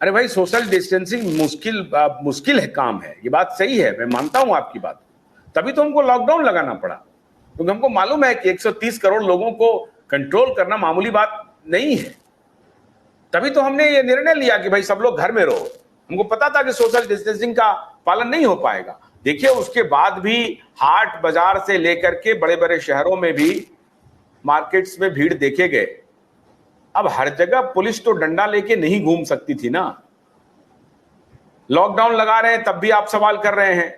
अरे भाई, social distancing मुश्किल है, काम है, ये बात सही है, मैं मानता हूं आपकी बात। तभी तो हमको लॉकडाउन लगाना पड़ा, क्योंकि हमको मालूम है कि 130 करोड़ लोगों को कंट्रोल करना मामूली बात नहीं है। तभी तो हमने ये निर्णय लिया कि भाई सब लोग घर में रहो। हमको पता था कि सोशल डिस्टेंसिंग का पालन नहीं हो पाएगा। देखिए, उसके बाद भी हाट बाजार से लेकर के बड़े बड़े शहरों में भी मार्केट्स में भीड़ देखे गए। अब हर जगह पुलिस तो डंडा लेके नहीं घूम सकती थी ना। लॉकडाउन लगा रहे हैं तब भी आप सवाल कर रहे हैं,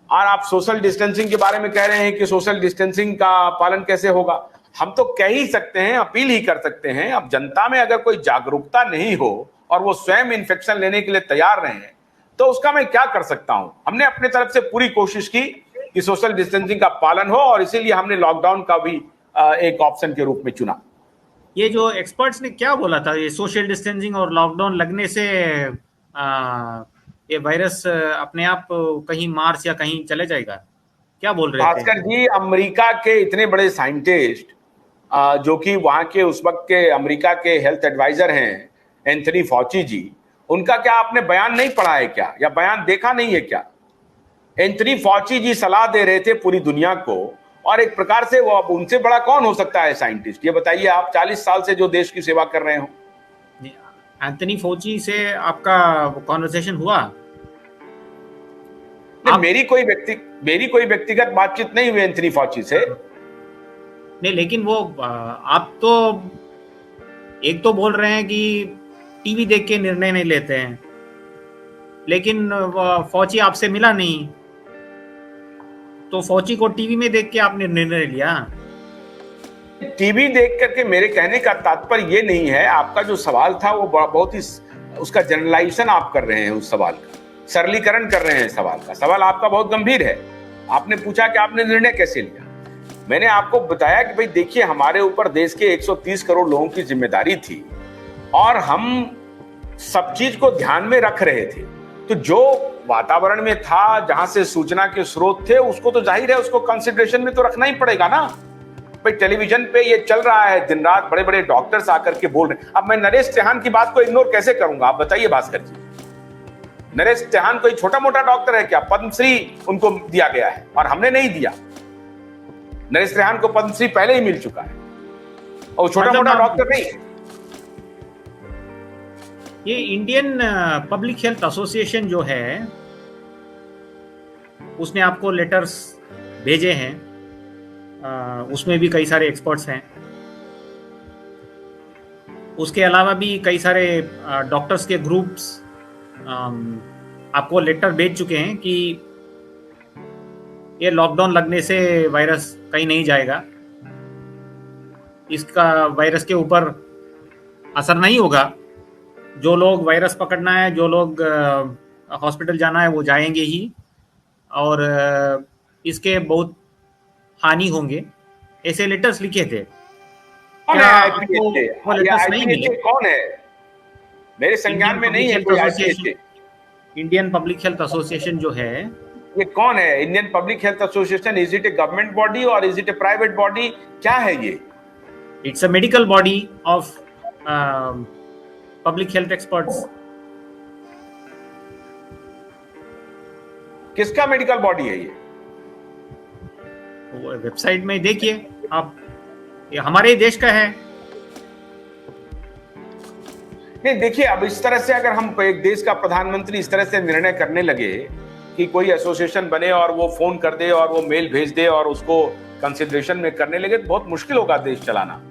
और आप सोशल डिस्टेंसिंग के बारे में कह रहे हैं कि सोशल डिस्टेंसिंग का पालन कैसे होगा। हम तो कह ही सकते हैं, अपील ही कर सकते हैं। अब जनता में अगर कोई जागरूकता नहीं हो और वो स्वयं इन्फेक्शन लेने के लिए तैयार रहे हैं, तो उसका मैं क्या कर सकता हूं। हमने अपने तरफ से पूरी कोशिश की कि सोशल डिस्टेंसिंग का पालन हो, और इसीलिए हमने लॉकडाउन का भी एक ऑप्शन के रूप में चुना। ये जो एक्सपर्ट्स ने क्या बोला था, ये सोशल डिस्टेंसिंग और लॉकडाउन लगने से ये वायरस अपने आप कहीं मार्स या कहीं चले जाएगा, क्या बोल रहे थे? भास्कर जी, अमेरिका के इतने बड़े साइंटिस्ट, जो कि वहां के उस वक्त के अमेरिका के हेल्थ एडवाइजर हैं, एंथनी फॉची जी, उनका क्या आपने बयान नहीं पढ़ा है क्या, या बयान देखा नहीं है क्या? एंथनी फॉची जी सलाह दे रहे थे पूरी दुनिया को, और एक प्रकार से वो, अब उनसे बड़ा कौन हो सकता है साइंटिस्ट, ये बताइए आप, 40 साल से जो देश की सेवा कर रहे हो। एंथनी फॉची से आपका कॉन्वर्सेशन हुआ? मेरी कोई व्यक्तिगत बातचीत नहीं हुई एंथनी फॉची से। नहीं, लेकिन वो आप तो एक तो बोल रहे हैं कि टीवी देख के निर्णय नहीं लेते हैं, लेकिन फौजी आपसे मिला नहीं, तो फौजी को टीवी में देख के आपने निर्णय लिया? टीवी देख करके मेरे कहने का तात्पर्य ये नहीं है। आपका जो सवाल था वो बहुत ही, उसका जनरलाइजेशन आप कर रहे हैं, उस सवाल का सरलीकरण कर रहे हैं सवाल का। सवाल आपका बहुत गंभीर है। आपने पूछा कि आपने निर्णय कैसे लिया। मैंने आपको बताया कि भाई देखिए, हमारे ऊपर देश के 130 करोड़ लोगों की जिम्मेदारी थी, और हम सब चीज को ध्यान में रख रहे थे। तो जो वातावरण में था, जहां से सूचना के स्रोत थे, उसको तो जाहिर है उसको कंसिडरेशन में तो रखना ही पड़ेगा ना। भाई टेलीविजन पे ये चल रहा है, दिन रात बड़े बड़े डॉक्टर्स आकर के बोल रहे हैं। अब मैं नरेश त्रेहान की बात को इग्नोर कैसे करूंगा, आप बताइए भास्कर जी। नरेश त्रेहान कोई छोटा मोटा डॉक्टर है क्या? पद्मश्री उनको दिया गया है और हमने नहीं दिया। नरेश त्रेहान को पद्मश्री पहले ही मिल चुका है, और छोटा मोटा डॉक्टर नहीं। ये इंडियन पब्लिक हेल्थ एसोसिएशन जो है, उसने आपको लेटर्स भेजे हैं, उसमें भी कई सारे एक्सपर्ट्स हैं। उसके अलावा भी कई सारे डॉक्टर्स के ग्रुप्स आपको लेटर भेज चुके हैं कि ये लॉकडाउन लगने से वायरस कहीं नहीं जाएगा, इसका वायरस के ऊपर असर नहीं होगा। जो लोग वायरस पकड़ना है, जो लोग हॉस्पिटल जाना है, वो जाएंगे ही, और इसके बहुत हानि होंगे, ऐसे लेटर्स लिखे थे। कौन है आईपीएचए? कौन है? मेरे संज्ञान में नहीं है कोई IPHA. Indian public health association जो है, ये कौन है? Indian public health association, is it a government body और is it a private body? क्या है ये? It's a medical body of public health experts. किसका मेडिकल बॉडी है ये? वेबसाइट में देखिए आप, ये हमारे देश का है। नहीं, देखिए, अब इस तरह से अगर हम, एक देश का प्रधानमंत्री इस तरह से निर्णय करने लगे कि कोई एसोसिएशन बने और वो फोन कर दे और वो मेल भेज दे और उसको कंसिडरेशन में करने लगे, तो बहुत मुश्किल होगा देश चलाना।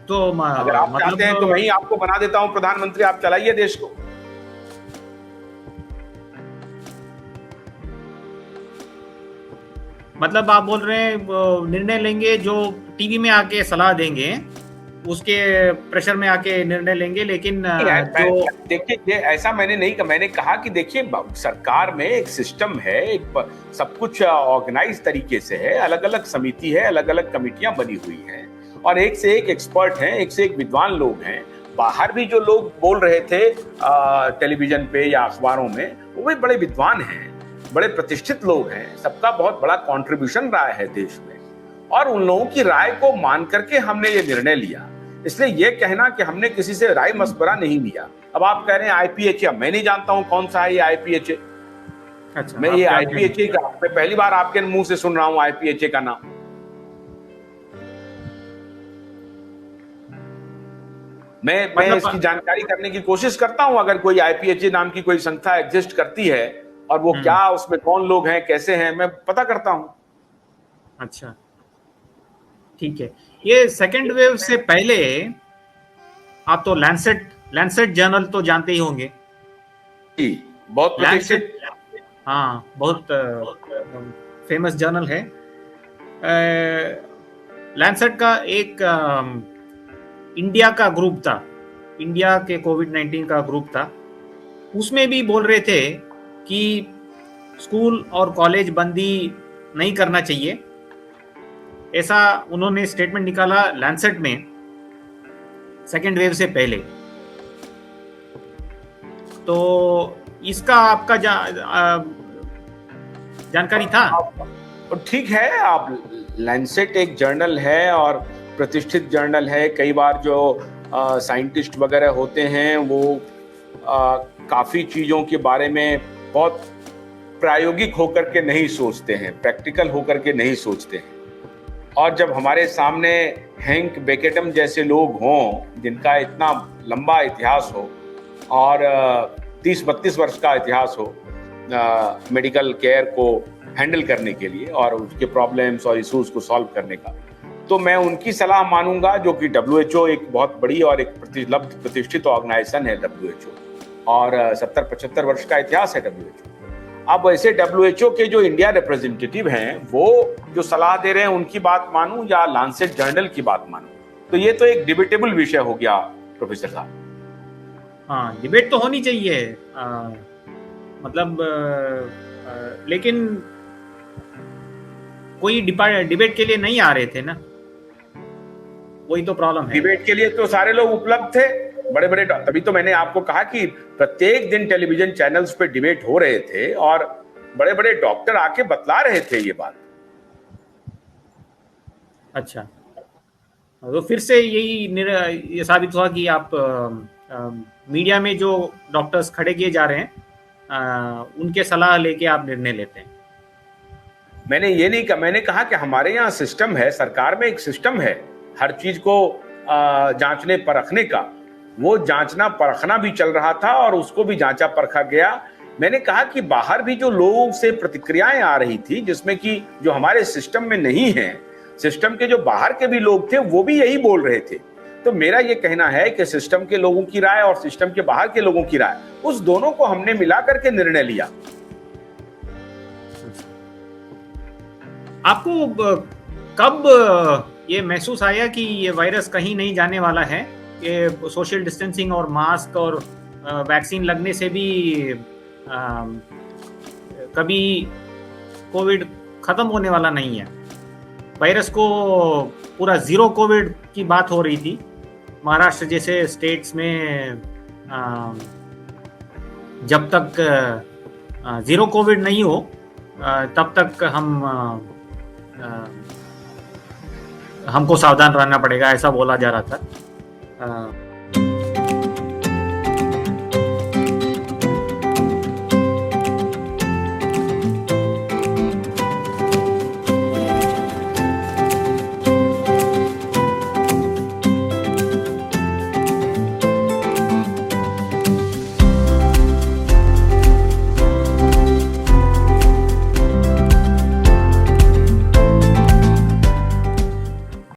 तो अगर आप चाहते हैं तो वहीं आपको बना देता हूं प्रधानमंत्री, आप चलाइए देश को। मतलब आप बोल रहे हैं निर्णय लेंगे, जो टीवी में आके सलाह देंगे उसके प्रेशर में आके निर्णय लेंगे, लेकिन जो देखिए, ये ऐसा मैंने नहीं कहा। मैंने कहा कि देखिए, सरकार में एक सिस्टम है, एक सब कुछ ऑर्गेनाइज तरीके से है, अलग अलग समिति है, अलग अलग कमेटियां बनी हुई हैं, और एक से एक एक्सपर्ट हैं, एक से एक विद्वान लोग हैं। बाहर भी जो लोग बोल रहे थे टेलीविजन पे या अखबारों में, वो भी बड़े विद्वान हैं, बड़े प्रतिष्ठित लोग हैं। सबका बहुत बड़ा कंट्रीब्यूशन रहा है देश में, और उन लोगों की राय को मान करके हमने ये निर्णय लिया इसलिए ये कहना कि हमने किसी से राय मशवरा नहीं लिया। अब आप कह रहे हैं आईपीएचए, मैं नहीं जानता हूं कौन सा है ये आईपीएचए। अच्छा, मैं आप ये क्या आईपीएचए का मैं पहली बार आपके मुंह से सुन रहा हूं आईपीएचए का नाम। मैं मतलब इसकी जानकारी करने की कोशिश करता हूं, अगर कोई आईपीएचए नाम की कोई संस्था एग्जिस्ट करती है और वो क्या, उसमें कौन लोग हैं, कैसे हैं, मैं पता करता हूं। अच्छा, ठीक है। ये सेकेंड वेव से पहले आप तो लैंसेट जर्नल तो जानते ही होंगे। जी, बहुत प्रतिष्ठित। लैंसेट, हाँ, बहुत फेमस जर्नल है। लैंसेट का एक इंडिया का ग्रुप था, इंडिया के कोविड-19 का ग्रुप था। उसमें भी बोल रहे थे कि स्कूल और कॉलेज बंदी नहीं करना चाहिए, ऐसा उन्होंने स्टेटमेंट निकाला लैंसेट में सेकेंड वेव से पहले। तो इसका आपका जानकारी था? ठीक है, आप लैंसेट एक जर्नल है और प्रतिष्ठित जर्नल है। कई बार जो साइंटिस्ट वगैरह होते हैं वो काफ़ी चीज़ों के बारे में बहुत प्रायोगिक होकर के नहीं सोचते हैं, प्रैक्टिकल होकर के नहीं सोचते हैं। और जब हमारे सामने हैंक बेकेटम जैसे लोग हों जिनका इतना लंबा इतिहास हो और 30-32 वर्ष का इतिहास हो मेडिकल केयर को हैंडल करने के लिए और उसके प्रॉब्लम्स और इश्यूज को सॉल्व करने का, तो मैं उनकी सलाह मानूंगा, जो कि WHO एक बहुत बड़ी और एक प्रतिष्ठित ऑर्गेनाइजेशन है WHO, और 70-75 वर्ष का इतिहास है WHO। अब ऐसे WHO के जो इंडिया रिप्रेजेंटेटिव हैं वो जो सलाह दे रहे हैं उनकी बात मानूं या लैंसेट जर्नल की बात मानूं, तो ये तो एक डिबेटेबल विषय हो गया प्रोफेसर साहब। हाँ, डिबेट तो होनी चाहिए, मतलब लेकिन कोई डिबेट के लिए नहीं आ रहे थे ना, वही तो प्रॉब्लम है। डिबेट के लिए तो सारे लोग उपलब्ध थे, बड़े बड़े, तभी तो मैंने आपको कहा कि प्रत्येक दिन टेलीविजन चैनल्स पे डिबेट हो रहे थे और बड़े बड़े डॉक्टर आके बतला रहे थे ये बात। अच्छा, तो फिर से ये साबित हुआ कि आप मीडिया में जो डॉक्टर्स खड़े किए जा रहे हैं उनके सलाह लेके आप निर्णय लेते हैं। मैंने ये नहीं कहा, मैंने कहा कि हमारे यहाँ सिस्टम है, सरकार में एक सिस्टम है हर चीज को जांचने परखने का। वो जांचना परखना भी चल रहा था और उसको भी जांचा परखा गया। मैंने कहा कि बाहर भी जो लोगों से प्रतिक्रियाएं आ रही थी जिसमें कि जो हमारे सिस्टम में नहीं है, सिस्टम के जो बाहर के भी लोग थे वो भी यही बोल रहे थे। तो मेरा ये कहना है कि सिस्टम के लोगों की राय और सिस्टम के बाहर के लोगों की राय, उस दोनों को हमने मिला करके निर्णय लिया। आपको कब ये महसूस आया कि ये वायरस कहीं नहीं जाने वाला है? ये सोशल डिस्टेंसिंग और मास्क और वैक्सीन लगने से भी कभी कोविड खत्म होने वाला नहीं है। वायरस को पूरा जीरो कोविड की बात हो रही थी, महाराष्ट्र जैसे स्टेट्स में जब तक जीरो कोविड नहीं हो तब तक हमको सावधान रहना पड़ेगा, ऐसा बोला जा रहा था।